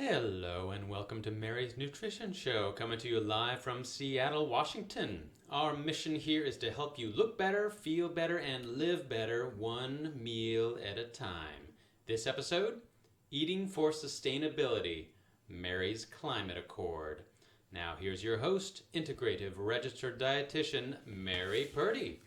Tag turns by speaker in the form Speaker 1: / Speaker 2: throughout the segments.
Speaker 1: Hello and welcome to Mary's Nutrition Show, coming to you live from Seattle, Washington. Our mission here is to help you look better, feel better, and live better one meal at a time. This episode, Eating for Sustainability, Mary's Climate Accord. Now here's your host, Integrative Registered Dietitian, Mary Purdy.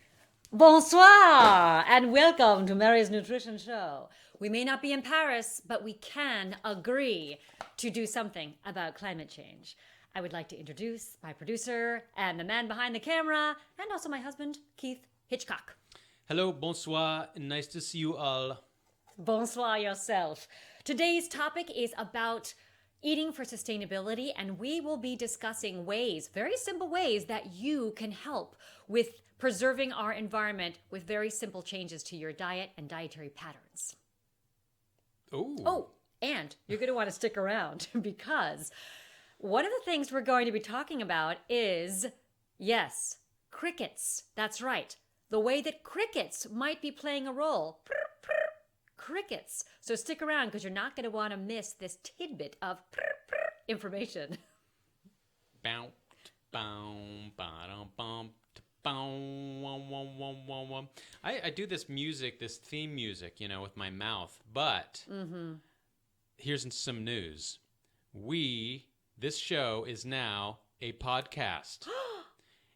Speaker 2: Bonsoir and welcome to Mary's Nutrition Show. We may not be in Paris, but we can agree to do something about climate change. I would like to introduce my producer and the man behind the camera, and also my husband, Keith Hitchcock.
Speaker 1: Hello, bonsoir, nice to see you all.
Speaker 2: Bonsoir yourself. Today's topic is about eating for sustainability, and we will be discussing ways, very simple ways, that you can help with preserving our environment with very simple changes to your diet and dietary patterns. Oh, and you're going to want to stick around because one of the things we're going to be talking about is, yes, crickets. That's right. The way that crickets might be playing a role. Crickets. So stick around because you're not going to want to miss this tidbit of information.
Speaker 1: Bow, bow, ba-dum, bum. I do this music, this theme music, with my mouth. But here's some news. This show is now a podcast.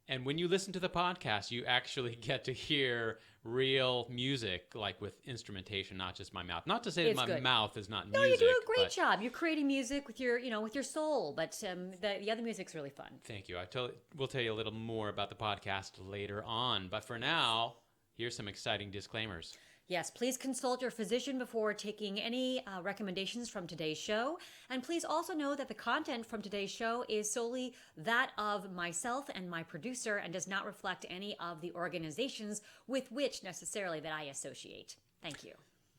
Speaker 1: And when you listen to the podcast, you actually get to hear real music, like with instrumentation, not just my mouth. Not to say that my mouth is not music.
Speaker 2: No, you do a great job. You're creating music with your, with your soul. But the other music's really fun.
Speaker 1: Thank you. We'll tell you a little more about the podcast later on. But for now, here's some exciting disclaimers.
Speaker 2: Yes, please consult your physician before taking any recommendations from today's show. And please also know that the content from today's show is solely that of myself and my producer and does not reflect any of the organizations with which necessarily that I associate. Thank you.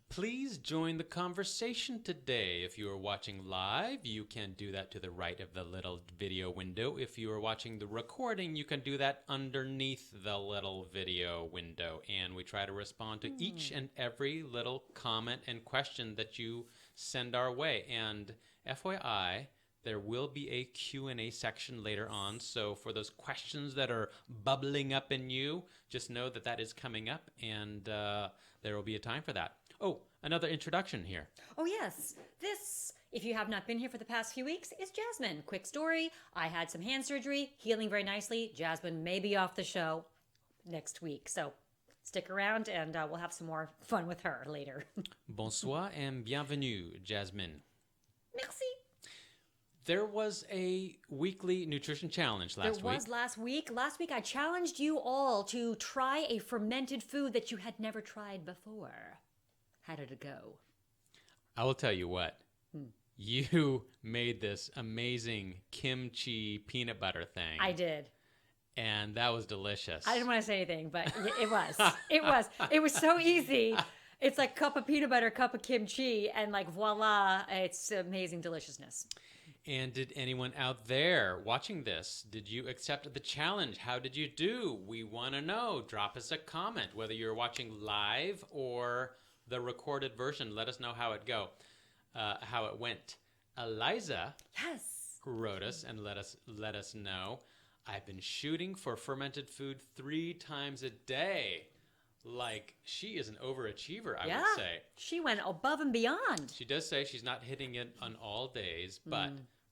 Speaker 1: Please join the conversation today. If you are watching live, you can do that to the right of the little video window. If you are watching the recording, you can do that underneath the little video window. And we try to respond to each and every little comment and question that you send our way. And FYI, there will be a Q&A section later on. So for those questions that are bubbling up in you, just know that that is coming up and there will be a time for that. Oh, another introduction here.
Speaker 2: Oh, yes. This, if you have not been here for the past few weeks, is Jasmine. Quick story. I had some hand surgery, healing very nicely. Jasmine may be off the show next week. So stick around and we'll have some more fun with her later.
Speaker 1: Bonsoir and bienvenue, Jasmine.
Speaker 2: Merci.
Speaker 1: There was a weekly nutrition challenge last week.
Speaker 2: There was last week. Last week I challenged you all to try a fermented food that you had never tried before. How did it go?
Speaker 1: I will tell you what. You made this amazing kimchi peanut butter thing.
Speaker 2: I did.
Speaker 1: And that was delicious.
Speaker 2: I didn't want to say anything, but it was. It was so easy. It's like cup of peanut butter, cup of kimchi, and like voila, it's amazing deliciousness.
Speaker 1: And did anyone out there watching this, did you accept the challenge? How did you do? We want to know. Drop us a comment, whether you're watching live or the recorded version. Let us know how it went. Eliza,
Speaker 2: yes,
Speaker 1: wrote us and let us know. I've been shooting for fermented food 3 times a day. Like, she is an overachiever, I would say.
Speaker 2: She went above and beyond.
Speaker 1: She does say she's not hitting it on all days, but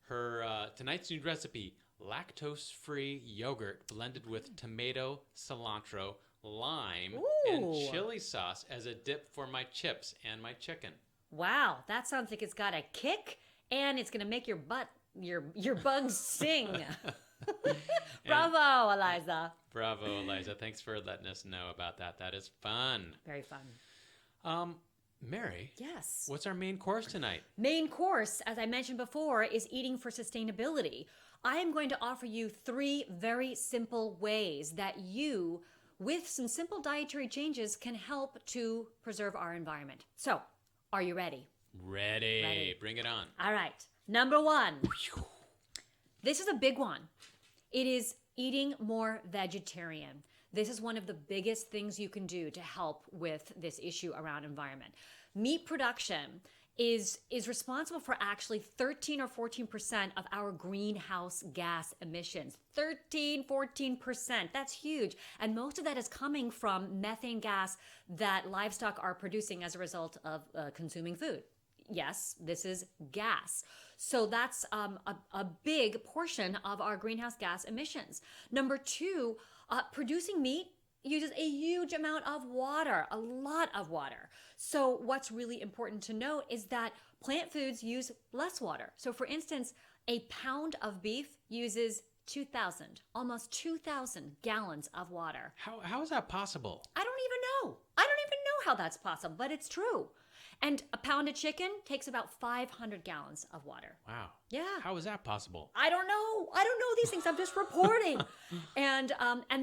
Speaker 1: her tonight's new recipe, lactose-free yogurt blended with tomato, cilantro, lime, and chili sauce as a dip for my chips and my chicken.
Speaker 2: Wow, that sounds like it's got a kick, and it's going to make your bugs sing. Bravo, Eliza.
Speaker 1: Bravo, Eliza. Thanks for letting us know about that. That is fun.
Speaker 2: Very fun.
Speaker 1: Mary.
Speaker 2: Yes.
Speaker 1: What's our main course tonight?
Speaker 2: Main course, as I mentioned before, is eating for sustainability. I am going to offer you 3 very simple ways that you, with some simple dietary changes, can help to preserve our environment. So, are you ready?
Speaker 1: Ready. Bring it on.
Speaker 2: All right. Number 1. This is a big one. It is eating more vegetarian. This is one of the biggest things you can do to help with this issue around environment. Meat production is responsible for actually 13 or 14% of our greenhouse gas emissions. 14%. That's huge. And most of that is coming from methane gas that livestock are producing as a result of consuming food. Yes, this is gas. So that's a big portion of our greenhouse gas emissions. Number two, producing meat uses a huge amount of water, a lot of water. So what's really important to note is that plant foods use less water. So for instance, a pound of beef uses 2,000, almost 2,000 gallons of water.
Speaker 1: How is that possible?
Speaker 2: I don't even know. I don't even know how that's possible, but it's true. And a pound of chicken takes about 500 gallons of water.
Speaker 1: Wow.
Speaker 2: Yeah.
Speaker 1: How is that possible?
Speaker 2: I don't know. I don't know these things. I'm just reporting. And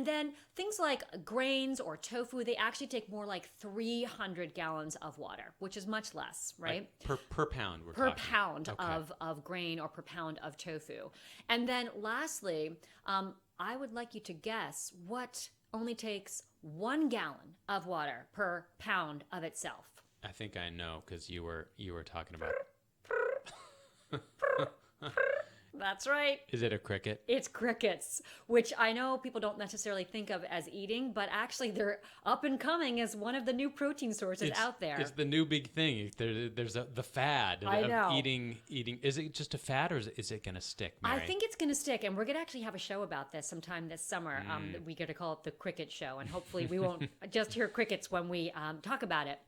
Speaker 2: then things like grains or tofu, they actually take more like 300 gallons of water, which is much less, right?
Speaker 1: Like per pound, we're
Speaker 2: per
Speaker 1: talking.
Speaker 2: pound
Speaker 1: Okay.
Speaker 2: of grain or per pound of tofu. And then lastly, I would like you to guess what only takes 1 gallon of water per pound of itself.
Speaker 1: I think I know because you were talking about.
Speaker 2: That's right.
Speaker 1: Is it a cricket?
Speaker 2: It's crickets, which I know people don't necessarily think of as eating, but actually they're up and coming as one of the new protein sources out there.
Speaker 1: It's the new big thing. There's the fad
Speaker 2: I
Speaker 1: of
Speaker 2: know.
Speaker 1: eating. Is it just a fad or is it going to stick, Mary?
Speaker 2: I think it's going to stick, and we're going to actually have a show about this sometime this summer. We got to call it the Cricket Show, and hopefully we won't just hear crickets when we talk about it.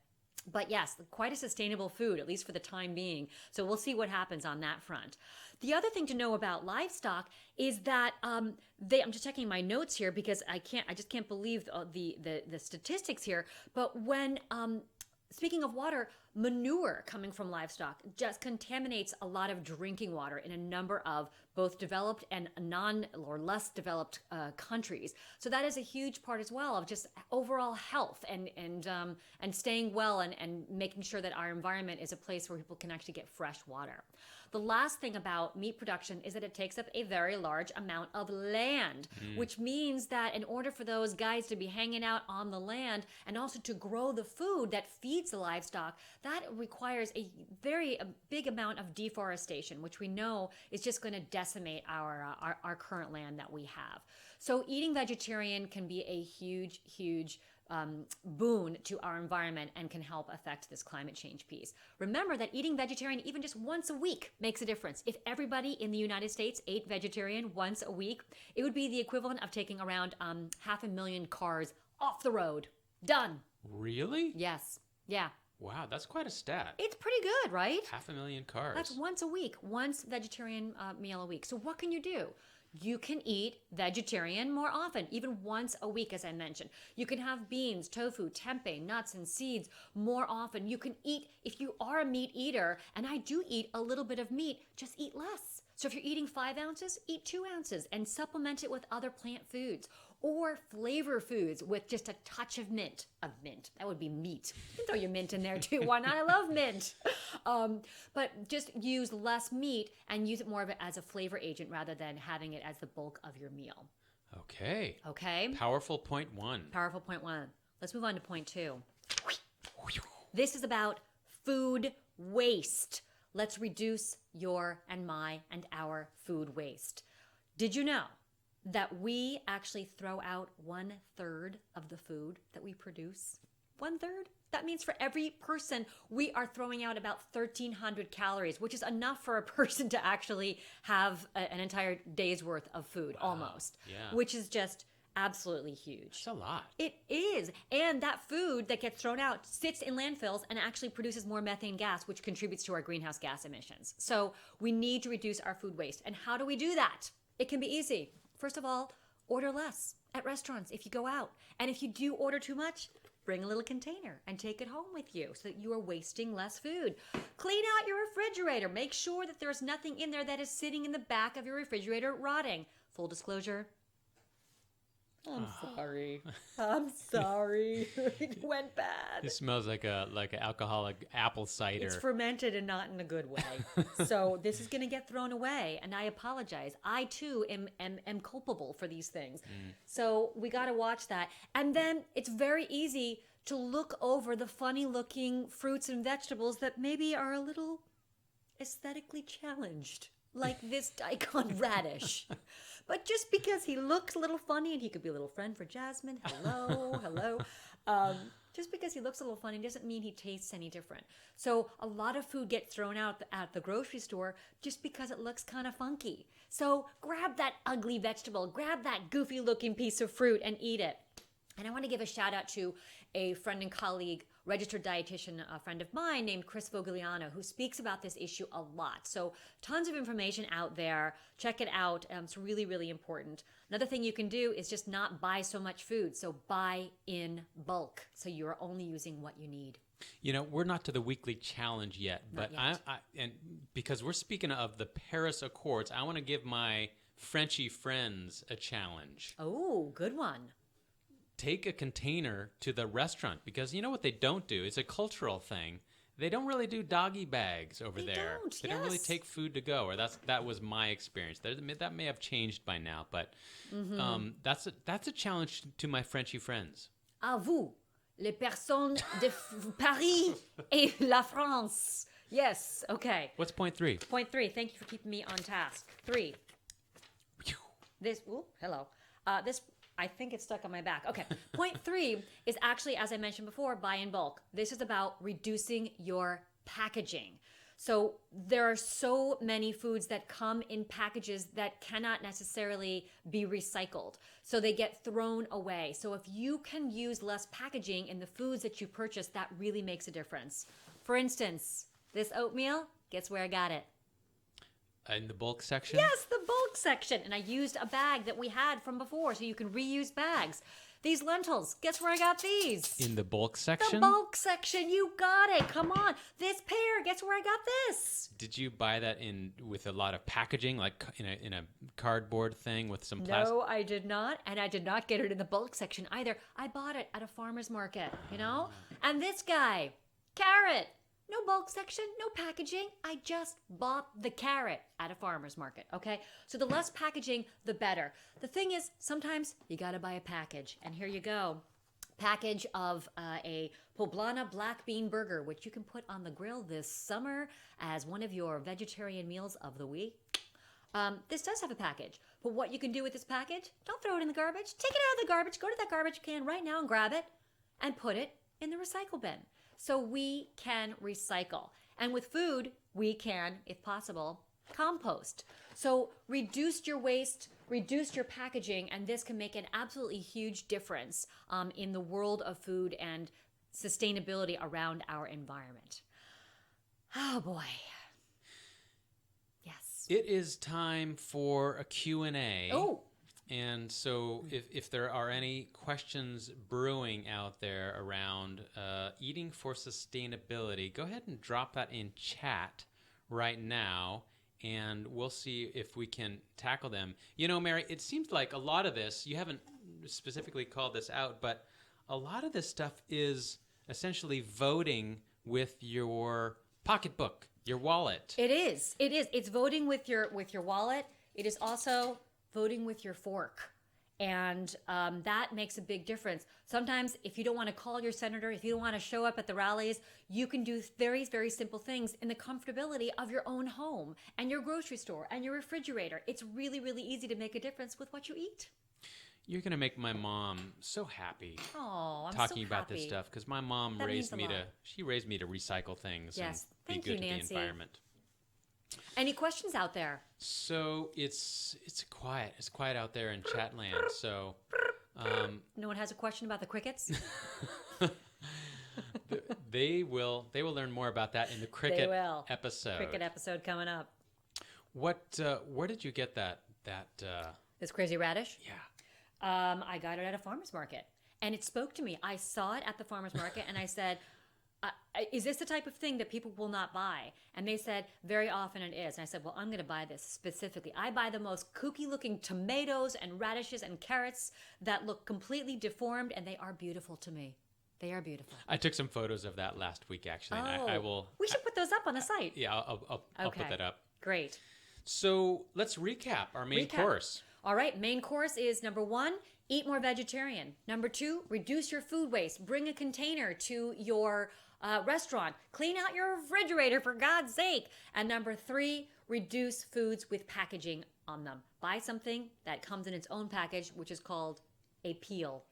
Speaker 2: But yes, quite a sustainable food, at least for the time being. So we'll see what happens on that front. The other thing to know about livestock is that I'm just checking my notes here because I just can't believe the statistics here. But when speaking of water, manure coming from livestock just contaminates a lot of drinking water in a number of both developed and non or less developed countries. So that is a huge part as well of just overall health and staying well and making sure that our environment is a place where people can actually get fresh water. The last thing about meat production is that it takes up a very large amount of land, which means that in order for those guys to be hanging out on the land and also to grow the food that feeds the livestock, that requires a big amount of deforestation, which we know is just going to decimate our current land that we have. So eating vegetarian can be a huge boon to our environment and can help affect this climate change piece. Remember that eating vegetarian even just once a week makes a difference. If everybody in the United States ate vegetarian once a week, it would be the equivalent of taking around 500,000 cars off the road. Done.
Speaker 1: Really?
Speaker 2: Yes. Yeah.
Speaker 1: Wow, that's quite a stat.
Speaker 2: It's pretty good, right?
Speaker 1: 500,000 cars.
Speaker 2: That's once a week, once vegetarian meal a week. So what can you do? You can eat vegetarian more often, even once a week, as I mentioned. You can have beans, tofu, tempeh, nuts, and seeds more often. You can eat, if you are a meat eater, and I do eat a little bit of meat, just eat less. So if you're eating 5 ounces, eat 2 ounces and supplement it with other plant foods or flavor foods with just a touch of mint. That would be meat. You can throw your mint in there too. Why not? I love mint. But just use less meat and use it more of it as a flavor agent rather than having it as the bulk of your meal.
Speaker 1: Okay.
Speaker 2: Okay?
Speaker 1: Powerful point 1.
Speaker 2: Powerful point 1. Let's move on to point 2. This is about food waste. Let's reduce your and my and our food waste. Did you know that we actually throw out 1/3 of the food that we produce? 1/3? That means for every person, we are throwing out about 1,300 calories, which is enough for a person to actually have an entire day's worth of food, almost.
Speaker 1: Yeah.
Speaker 2: Which is just absolutely huge.
Speaker 1: That's a lot.
Speaker 2: It is. And that food that gets thrown out sits in landfills and actually produces more methane gas, which contributes to our greenhouse gas emissions. So we need to reduce our food waste. And how do we do that? It can be easy. First of all, order less at restaurants if you go out. And if you do order too much, bring a little container and take it home with you so that you are wasting less food. Clean out your refrigerator. Make sure that there's nothing in there that is sitting in the back of your refrigerator rotting. Full disclosure, I'm sorry. I'm sorry. It went bad.
Speaker 1: It smells like an alcoholic apple cider.
Speaker 2: It's fermented and not in a good way. So this is going to get thrown away, and I apologize. I too am culpable for these things. So we got to watch that. And then it's very easy to look over the funny looking fruits and vegetables that maybe are a little aesthetically challenged, like this daikon radish. But just because he looks a little funny, and he could be a little friend for Jasmine, hello. Just because he looks a little funny doesn't mean he tastes any different. So a lot of food gets thrown out at the grocery store just because it looks kind of funky. So grab that ugly vegetable, grab that goofy looking piece of fruit and eat it. And I want to give a shout out to a friend and colleague, registered dietitian, a friend of mine named Chris Vogliano, who speaks about this issue a lot. So tons of information out there. Check it out. It's really, really important. Another thing you can do is just not buy so much food. So buy in bulk. So you're only using what you need.
Speaker 1: You know, we're not to the weekly challenge yet, but and because we're speaking of the Paris Accords, I want to give my Frenchy friends a challenge.
Speaker 2: Oh, good one.
Speaker 1: Take a container to the restaurant, because you know what they don't do? It's a cultural thing. They don't really do doggy bags over there. They don't really take food to go, or that was my experience. That may have changed by now, but that's a challenge to my Frenchy friends.
Speaker 2: À vous, les personnes de Paris et la France. Yes, okay.
Speaker 1: What's point 3?
Speaker 2: Point 3. Thank you for keeping me on task. 3. This. Ooh, hello. This. I think it's stuck on my back. Okay. Point 3 is actually, as I mentioned before, buy in bulk. This is about reducing your packaging. So there are so many foods that come in packages that cannot necessarily be recycled. So they get thrown away. So if you can use less packaging in the foods that you purchase, that really makes a difference. For instance, this oatmeal, guess where I got it?
Speaker 1: In the bulk section?
Speaker 2: Yes, the bulk section. And I used a bag that we had from before, so you can reuse bags. These lentils, guess where I got these?
Speaker 1: In the bulk section?
Speaker 2: The bulk section, you got it. Come on. This pear, guess where I got this?
Speaker 1: Did you buy that with a lot of packaging, like in a cardboard thing with some plastic?
Speaker 2: No, I did not. And I did not get it in the bulk section either. I bought it at a farmer's market, you know? And this guy, carrot. No bulk section, no packaging. I just bought the carrot at a farmer's market, okay? So the less packaging, the better. The thing is, sometimes you gotta buy a package. And here you go. Package of a poblana black bean burger, which you can put on the grill this summer as one of your vegetarian meals of the week. This does have a package, but what you can do with this package, don't throw it in the garbage. Take it out of the garbage, go to that garbage can right now and grab it and put it in the recycle bin. So we can recycle. And with food, we can, if possible, compost. So reduce your waste, reduce your packaging, and this can make an absolutely huge difference in the world of food and sustainability around our environment. Oh boy. Yes.
Speaker 1: It is time for a Q&A.
Speaker 2: Oh.
Speaker 1: And so if there are any questions brewing out there around eating for sustainability, go ahead and drop that in chat right now, and we'll see if we can tackle them. You know, Mary, it seems like a lot of this, you haven't specifically called this out, but a lot of this stuff is essentially voting with your pocketbook, your wallet.
Speaker 2: It is. It is. It's voting with your wallet. It is also voting with your fork. And that makes a big difference. Sometimes if you don't want to call your senator, if you don't want to show up at the rallies, you can do very, very simple things in the comfortability of your own home and your grocery store and your refrigerator. It's really, really easy to make a difference with what you eat.
Speaker 1: You're going to make my mom so happy.
Speaker 2: Oh, I'm
Speaker 1: talking
Speaker 2: so
Speaker 1: about
Speaker 2: happy.
Speaker 1: this stuff, because my mom raised me to recycle things and be good to the environment.
Speaker 2: Any questions out there?
Speaker 1: So it's quiet. It's quiet out there in chat land. So
Speaker 2: no one has a question about the crickets?
Speaker 1: they will learn more about that in the cricket episode.
Speaker 2: Cricket episode coming up.
Speaker 1: Where did you get that
Speaker 2: this crazy radish?
Speaker 1: Yeah.
Speaker 2: I got it at a farmer's market, and it spoke to me. I saw it at the farmer's market, and I said, is this the type of thing that people will not buy? And they said, very often it is. And I said, well, I'm going to buy this specifically. I buy the most kooky looking tomatoes and radishes and carrots that look completely deformed, and they are beautiful to me. They are beautiful.
Speaker 1: I took some photos of that last week, actually.
Speaker 2: Oh,
Speaker 1: and I will.
Speaker 2: We should put those up on the site.
Speaker 1: Yeah, I'll put that up.
Speaker 2: Great.
Speaker 1: So let's recap our main course.
Speaker 2: All right, main course is number 1, eat more vegetarian. Number 2, reduce your food waste. Bring a container to your restaurant. Clean out your refrigerator, for God's sake. And number 3, reduce foods with packaging on them. Buy something that comes in its own package, which is called a peel.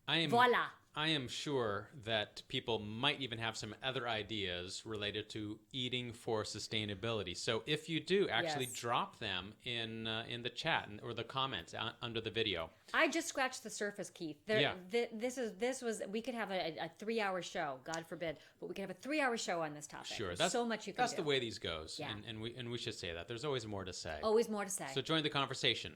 Speaker 2: Voila.
Speaker 1: I am sure that people might even have some other ideas related to eating for sustainability. So if you do, actually drop them in the chat or the comments under the video.
Speaker 2: I just scratched the surface, Keith. This was we could have a 3-hour show, God forbid, but we could have a 3-hour show on this topic.
Speaker 1: Sure,
Speaker 2: There's so much you can do.
Speaker 1: That's the way these goes,
Speaker 2: Yeah.
Speaker 1: and we should say that. There's always more to say.
Speaker 2: Always more to say.
Speaker 1: So join the conversation.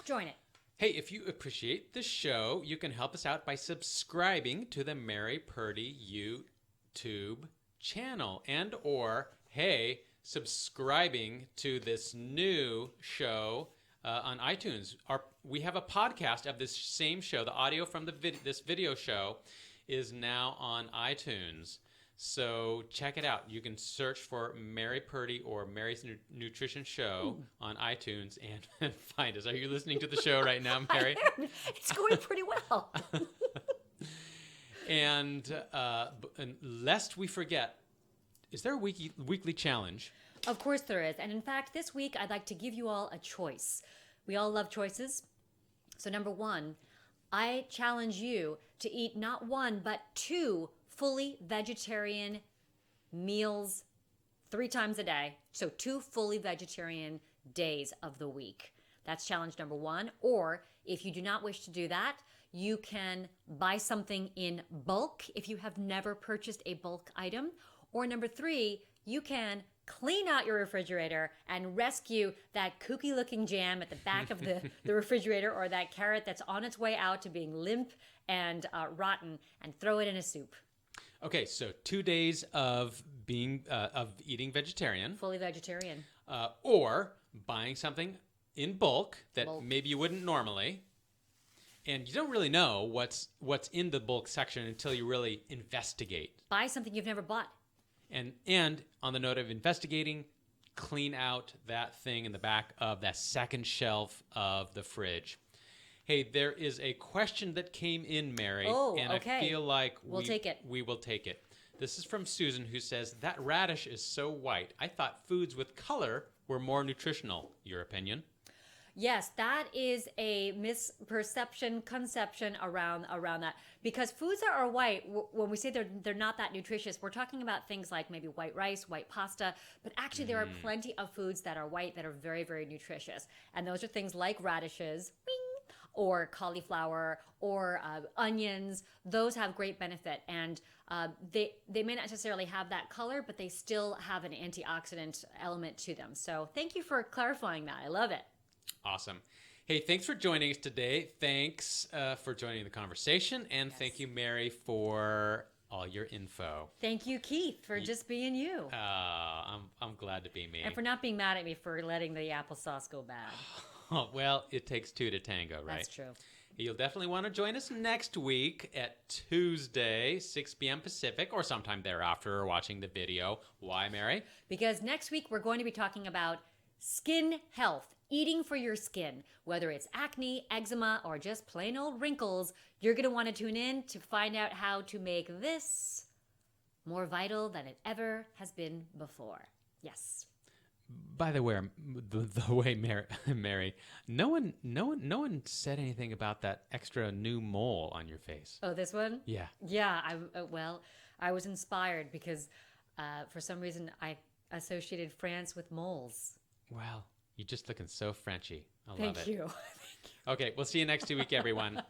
Speaker 2: Join it.
Speaker 1: Hey, if you appreciate the show, you can help us out by subscribing to the Mary Purdy YouTube channel or, hey, subscribing to this new show on iTunes. We have a podcast of this same show. The audio from this video show is now on iTunes. So check it out. You can search for Mary Purdy or Mary's Nutrition Show on iTunes and find us. Are you listening to the show right now, Mary?
Speaker 2: I am. It's going pretty well.
Speaker 1: And lest we forget, is there a weekly challenge?
Speaker 2: Of course there is. And in fact, this week I'd like to give you all a choice. We all love choices. So number 1, I challenge you to eat not 1, but 2 fully vegetarian meals 3 times a day. So 2 fully vegetarian days of the week. That's challenge number 1. Or if you do not wish to do that, you can buy something in bulk if you have never purchased a bulk item. Or number 3, you can clean out your refrigerator and rescue that kooky looking jam at the back of the refrigerator, or that carrot that's on its way out to being limp and rotten, and throw it in a soup.
Speaker 1: Okay, so 2 days of eating vegetarian,
Speaker 2: Fully vegetarian.
Speaker 1: or buying something in bulk that maybe you wouldn't normally, and you don't really know what's in the bulk section until you really investigate.
Speaker 2: Buy something you've never bought.
Speaker 1: And on the note of investigating, clean out that thing in the back of that second shelf of the fridge. Hey, there is a question that came in, Mary. And
Speaker 2: okay.
Speaker 1: I feel like
Speaker 2: We'll take it.
Speaker 1: We will take it. This is from Susan, who says, that radish is so white. I thought foods with color were more nutritional. Your opinion?
Speaker 2: Yes, that is a conception around that. Because foods that are white, when we say they're not that nutritious, we're talking about things like maybe white rice, white pasta, but actually there are plenty of foods that are white that are very, very nutritious. And those are things like radishes, or cauliflower, or onions. Those have great benefit, and they may not necessarily have that color, but they still have an antioxidant element to them. So thank you for clarifying that. I love it.
Speaker 1: Awesome. Hey, thanks for joining us today. Thanks for joining the conversation, and thank you, Mary, for all your info.
Speaker 2: Thank you, Keith, for just being you.
Speaker 1: I'm glad to be me.
Speaker 2: And for not being mad at me for letting the applesauce go bad.
Speaker 1: Oh, well, it takes 2 to tango, right?
Speaker 2: That's true.
Speaker 1: You'll definitely want to join us next week at Tuesday, 6 p.m. Pacific, or sometime thereafter, watching the video. Why, Mary?
Speaker 2: Because next week we're going to be talking about skin health, eating for your skin. Whether it's acne, eczema, or just plain old wrinkles, you're going to want to tune in to find out how to make this more vital than it ever has been before. Yes.
Speaker 1: By the way, Mary, no one said anything about that extra new mole on your face.
Speaker 2: Oh, this one?
Speaker 1: Yeah.
Speaker 2: Yeah. I was inspired because for some reason I associated France with moles.
Speaker 1: Well, you're just looking so Frenchy. I love it.
Speaker 2: Thank you.
Speaker 1: Okay, we'll see you next week, everyone.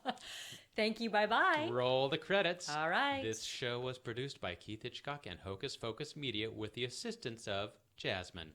Speaker 2: Thank you. Bye-bye.
Speaker 1: Roll the credits.
Speaker 2: All right.
Speaker 1: This show was produced by Keith Hitchcock and Hocus Pocus Media with the assistance of Jasmine.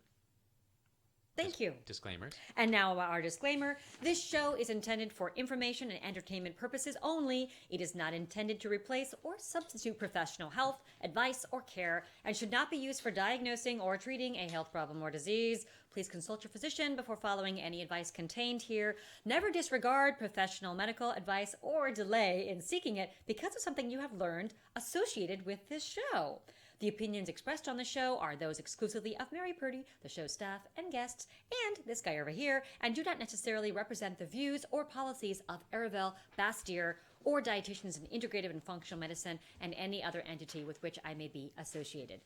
Speaker 2: Thank you.
Speaker 1: Disclaimers.
Speaker 2: And now our disclaimer. This show is intended for information and entertainment purposes only. It is not intended to replace or substitute professional health, advice, or care, and should not be used for diagnosing or treating a health problem or disease. Please consult your physician before following any advice contained here. Never disregard professional medical advice or delay in seeking it because of something you have learned associated with this show. The opinions expressed on the show are those exclusively of Mary Purdy, the show staff and guests, and this guy over here, and do not necessarily represent the views or policies of Aravel, Bastyr, or dietitians in integrative and functional medicine and any other entity with which I may be associated.